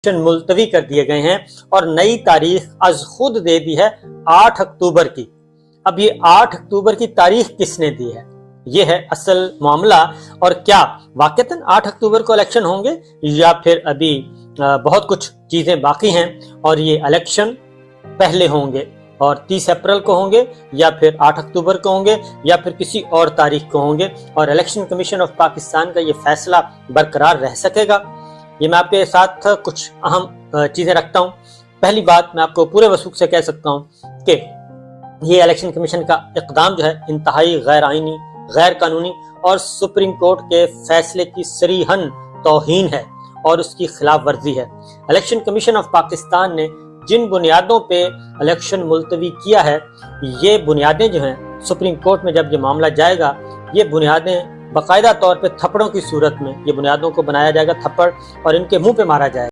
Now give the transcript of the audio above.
मुलतवी कर दिए गए हैं और नई तारीख आज खुद दे दी है 8 अक्टूबर की। अब ये 8 अक्टूबर की तारीख किसने दी है, ये है असल मामला। और क्या वाकईतन 8 अक्टूबर को इलेक्शन होंगे या फिर अभी बहुत कुछ चीजें बाकी हैं और ये इलेक्शन पहले होंगे और 30 अप्रैल को होंगे या फिर 8 अक्टूबर को होंगे या फिर किसी और तारीख को होंगे और इलेक्शन कमीशन ऑफ पाकिस्तान का ये फैसला बरकरार रह सकेगा। ये मैं आपके साथ कुछ अहम चीजें रखता हूँ। पहली बात मैं आपको पूरे वसूख से कह सकता हूँ कि ये इलेक्शन कमीशन का इक़दाम जो है इंतहाई गैर आईनी, गैर कानूनी और सुप्रीम कोर्ट के फैसले की सरीहन तौहीन है और उसकी खिलाफ वर्जी है। इलेक्शन कमीशन ऑफ पाकिस्तान ने जिन बुनियादों पे इलेक्शन मुलतवी किया है, ये बुनियादें जो हैं सुप्रीम कोर्ट में जब ये मामला जाएगा, ये बुनियादें बाकायदा तौर पे थप्पड़ों की सूरत में ये बुनियादों को बनाया जाएगा, थप्पड़, और इनके मुंह पे मारा जाएगा।